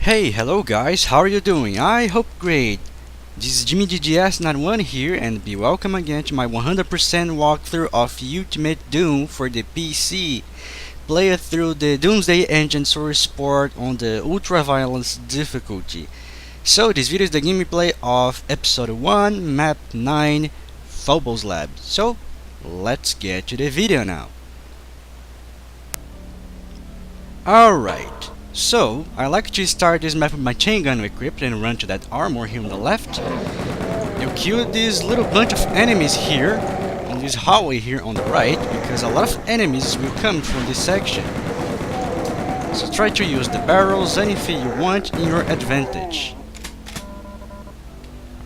Hey, hello guys, how are you doing? I hope great. This is Jimmy GGS91 here and be welcome again to my 100% walkthrough of Ultimate Doom for the PC. Play it through the Doomsday Engine source port on the Ultra Violence difficulty. So this video is the gameplay of episode 1, map 9, Phobos Lab. So let's get to the video now. Alright. So, I like to start this map with my chain gun equipped and run to that armor here on the left. You kill this little bunch of enemies here on this hallway here on the right, because a lot of enemies will come from this section. So try to use the barrels, anything you want in your advantage.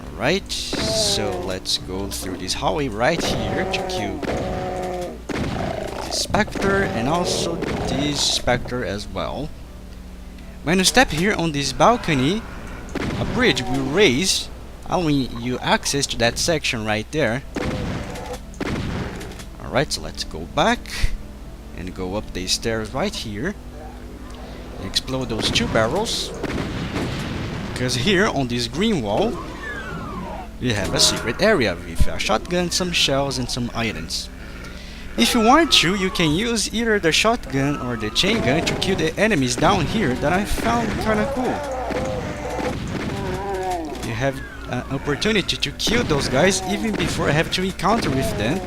Alright, so let's go through this hallway right here to kill this Spectre and also this Spectre as well. When you step here on this balcony, a bridge will raise, allowing you access to that section right there. Alright, so let's go back and go up these stairs right here. Explode those two barrels. Because here on this green wall, we have a secret area with a shotgun, some shells and some items. If you want to, you can use either the shotgun or the chain gun to kill the enemies down here that I found kinda cool. You have an opportunity to kill those guys even before I have to encounter with them.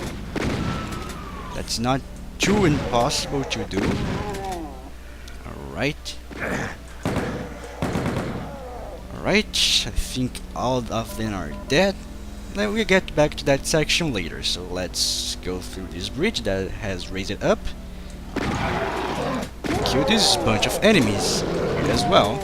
That's not too impossible to do. Alright. Alright, I think all of them are dead. Then we'll get back to that section later, so let's go through this bridge that has raised it up. Kill this bunch of enemies here as well.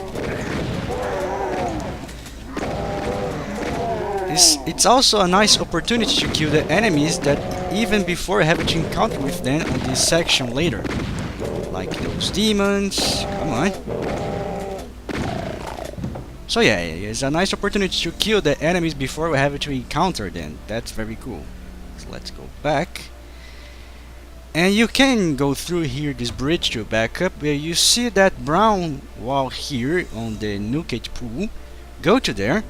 It's also a nice opportunity to kill the enemies that even before having to encounter with them on this section later. Like those demons, come on. So yeah, it's a nice opportunity to kill the enemies before we have to encounter them. That's very cool. So let's go back. And you can go through here this bridge to back up where you see that brown wall here on the Nuked pool. Go to there.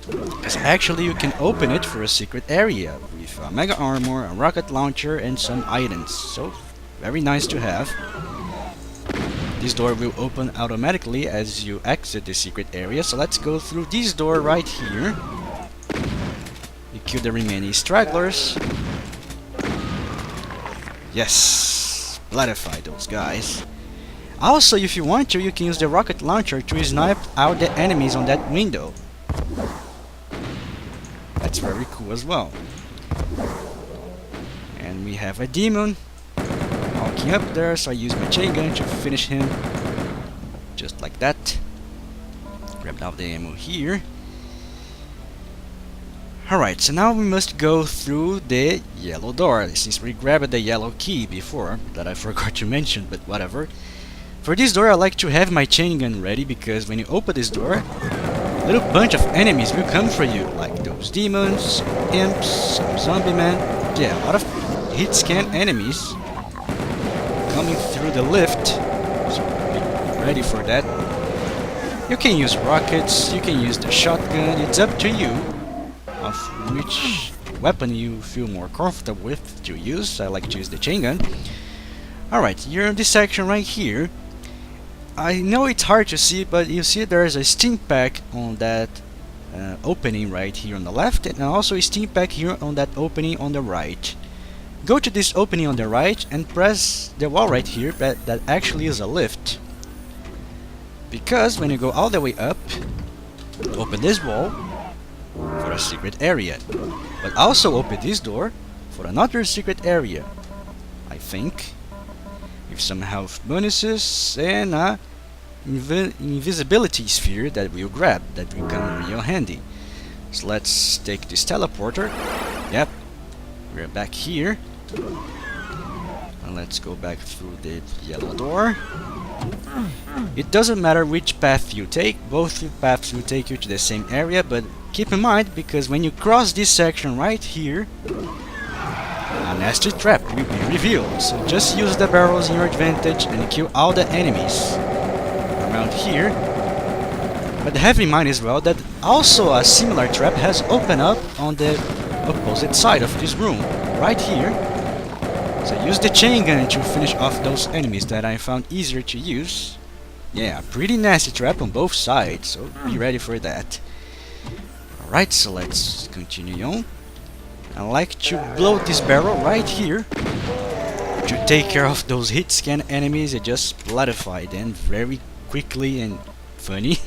Because actually you can open it for a secret area with a mega armor, a rocket launcher and some items. So very nice to have. This door will open automatically as you exit the secret area, so let's go through this door right here. You kill the remaining stragglers. Yes! Blattify those guys. Also, if you want to, you can use the rocket launcher to snipe out the enemies on that window. That's very cool as well. And we have a demon walking up there, so I use my chain gun to finish him. Just like that. Grabbed out the ammo here. Alright, so now we must go through the yellow door, since we grabbed the yellow key before, that I forgot to mention, but whatever. For this door I like to have my chain gun ready, because when you open this door, a little bunch of enemies will come for you, like those demons, imps, some zombie men. Yeah, a lot of hit scan enemies coming through the lift, so be ready for that. You can use rockets, you can use the shotgun, it's up to you of which weapon you feel more comfortable with to use. I like to use the chain gun. Alright, you're in this section right here. I know it's hard to see, but you see there's a steam pack on that opening right here on the left, and also a steam pack here on that opening on the right. Go to this opening on the right and press the wall right here that actually is a lift. Because when you go all the way up, open this wall for a secret area. But also open this door for another secret area, I think. With some health bonuses and a invisibility sphere that we'll grab, that will come real handy. So let's take this teleporter. Yep, we're back here. And let's go back through the yellow door. It doesn't matter which path you take, both paths will take you to the same area, but keep in mind, because when you cross this section right here, a nasty trap will be revealed. So just use the barrels in your advantage and kill all the enemies around here. But have in mind as well that also a similar trap has opened up on the opposite side of this room, right here. So use the chain gun to finish off those enemies that I found easier to use. Yeah, pretty nasty trap on both sides, so be ready for that. Alright, so let's continue on. I like to blow this barrel right here to take care of those hit scan enemies and just bloodify them very quickly and funny.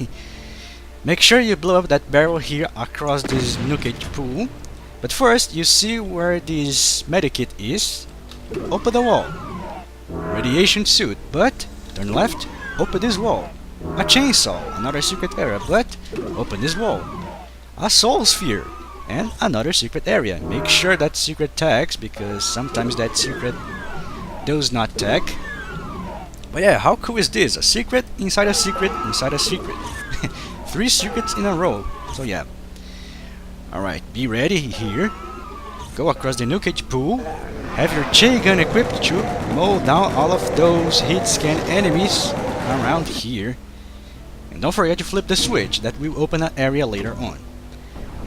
Make sure you blow up that barrel here across this nuke pool. But first, you see where this medikit is? Open the wall. Radiation suit, but turn left, open this wall. A chainsaw, another secret area, but open this wall. A soul sphere, and another secret area. Make sure that secret tags, because sometimes that secret does not tag. But yeah, how cool is this? A secret inside a secret inside a secret. 3 secrets in a row. So yeah. Alright, be ready here. Go across the nuke pool. Have your chain gun equipped to mow down all of those hit scan enemies around here. And don't forget to flip the switch, that will open an area later on.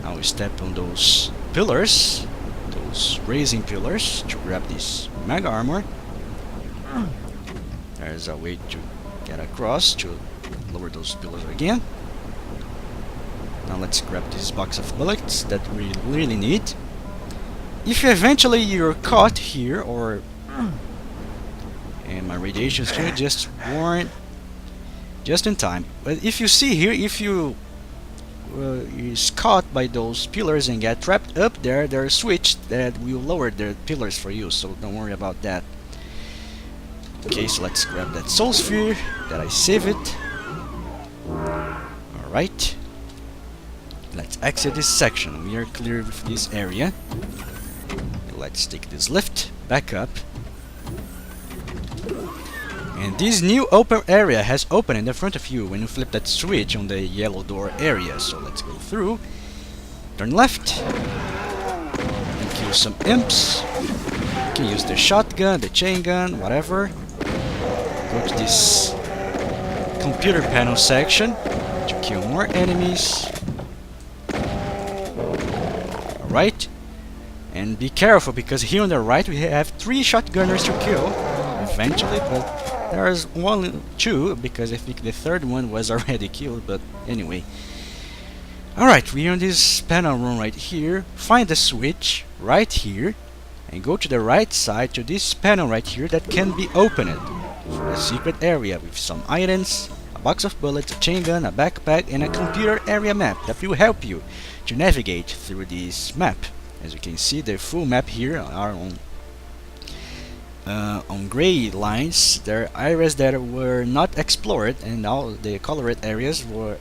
Now we step on those pillars, those raising pillars, to grab this mega armor. There's a way to get across to lower those pillars again. Now let's grab this box of bullets that we really need. If eventually you're caught here, or and my radiation shield just weren't just in time. But if you see here, if you is caught by those pillars and get trapped up there, there's a switch that will lower the pillars for you, so don't worry about that. Okay, so let's grab that soul sphere that I save it. Alright, let's exit this section. We are clear with this area. Let's take this lift back up. And this new open area has opened in the front of you when you flip that switch on the yellow door area. So let's go through. Turn left. And kill some imps. You can use the shotgun, the chain gun, whatever. Go to this computer panel section to kill more enemies. Alright. And be careful, because here on the right we have 3 shotgunners to kill eventually, but there's 2 because I think the third one was already killed, but anyway. Alright, we're in this panel room right here. Find the switch right here and go to the right side to this panel right here that can be opened for a secret area with some items, a box of bullets, a chain gun, a backpack, and a computer area map that will help you to navigate through this map. As you can see, the full map here are on gray lines. There are areas that were not explored, and all the colored areas were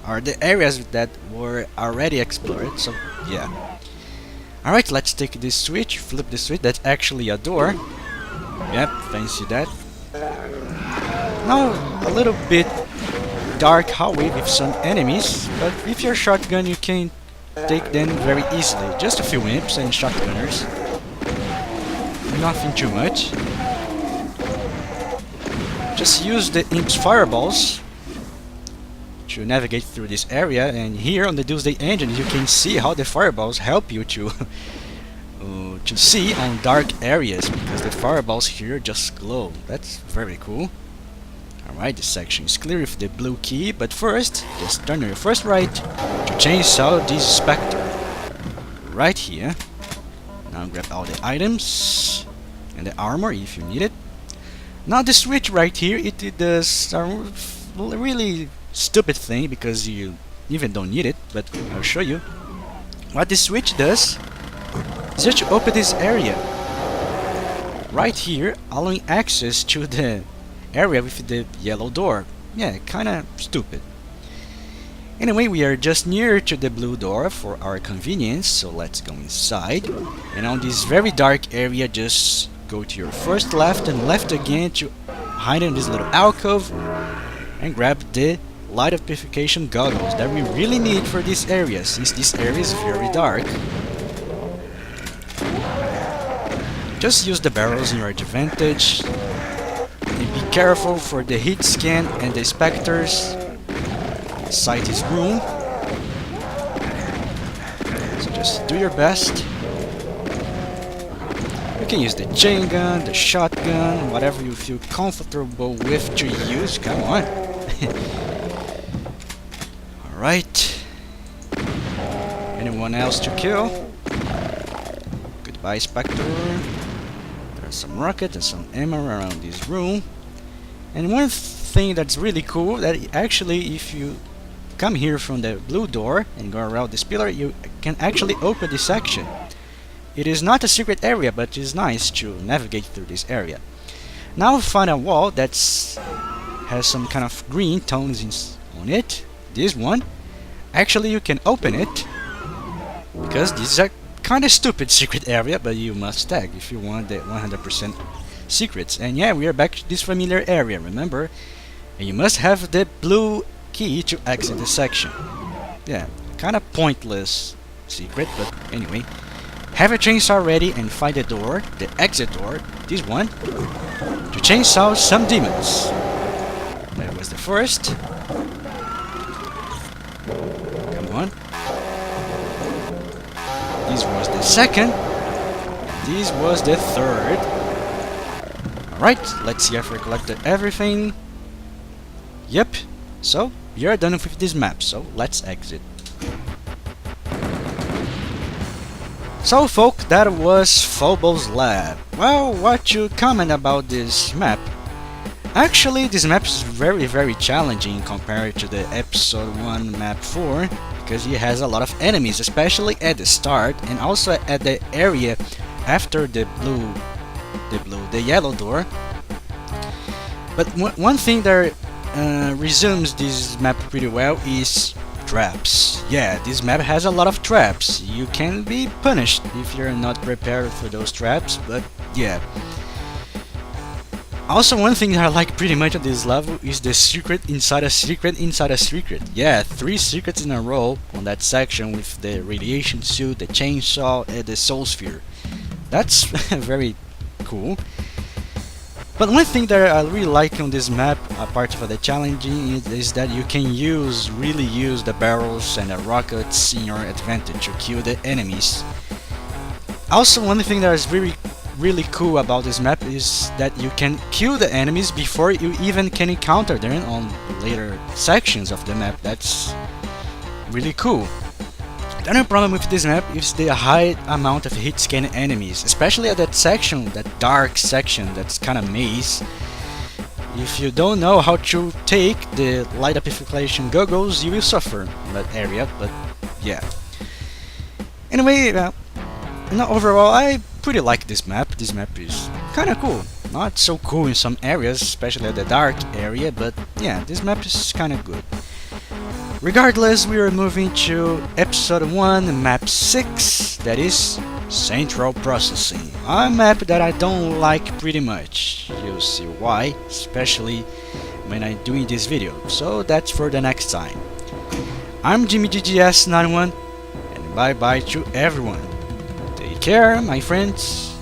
are the areas that were already explored. So yeah. Alright, let's take this switch, flip the switch. That's actually a door. Yep, fancy that. Now a little bit dark hallway with some enemies, but with your shotgun you can take them very easily. Just a few imps and shotgunners. Nothing too much. Just use the imps fireballs to navigate through this area, and here on the Doomsday Engine you can see how the fireballs help you to see on dark areas, because the fireballs here just glow. That's very cool. Alright, this section is clear with the blue key, but first, just turn your first right to chainsaw this spectre. Right here. Now grab all the items and the armor if you need it. Now the switch right here, it does a really stupid thing because you even don't need it, but I'll show you. What this switch does is just to open this area right here, allowing access to the area with the yellow door. Yeah, kinda stupid. Anyway, we are just near to the blue door for our convenience, so let's go inside. And on this very dark area, just go to your first left and left again to hide in this little alcove and grab the light amplification goggles that we really need for this area, since this area is very dark. Just use the barrels in your advantage. And be careful for the hit scan and the specters. inside this room. So just do your best. You can use the chain gun, the shotgun, whatever you feel comfortable with to use. Come on. Alright. Anyone else to kill? Goodbye, Spectre. There's some rocket and some ammo around this room. And one thing that's really cool, that actually if you come here from the blue door and go around this pillar, you can actually open this section. It is not a secret area, but it is nice to navigate through this area. Now find a wall that has some kind of green tones on it. This one. Actually you can open it, because this is a kind of stupid secret area, but you must tag if you want the 100% secrets. And yeah, we are back to this familiar area, remember? And you must have the blue key to exit the section. Yeah, kind of pointless secret, but anyway. Have a chainsaw ready and find the door, the exit door, this one, to chainsaw some demons. That was the first. Come on. This was the second. This was the third. Alright, let's see if we collected everything. Yep. So, you're done with this map, so let's exit. So folk, that was Phobos Lab. Well, what you comment about this map? Actually, this map is very challenging compared to the episode 1 map 4, because it has a lot of enemies, especially at the start and also at the area after the yellow door. But one thing that resumes this map pretty well is traps. Yeah, this map has a lot of traps. You can be punished if you're not prepared for those traps, but yeah. Also, one thing that I like pretty much on this level is the secret inside a secret inside a secret. Yeah, 3 secrets in a row on that section with the radiation suit, the chainsaw, and the soul sphere. That's very cool. But one thing that I really like on this map, apart from the challenging, is that you can really use the barrels and the rockets in your advantage to kill the enemies. Also, one thing that is really cool about this map is that you can kill the enemies before you even can encounter them on later sections of the map. That's really cool. The only problem with this map is the high amount of hit scan enemies, especially at that section, that dark section that's kinda maze. If you don't know how to take the light amplification goggles, you will suffer in that area, but yeah. Anyway, overall I pretty like this map. This map is kinda cool. Not so cool in some areas, especially at the dark area, but yeah, this map is kinda good. Regardless, we are moving to episode 1, map 6, that is Central Processing. A map that I don't like pretty much. You'll see why, especially when I'm doing this video. So that's for the next time. I'm JimmyGGS91, and bye bye to everyone. Take care, my friends.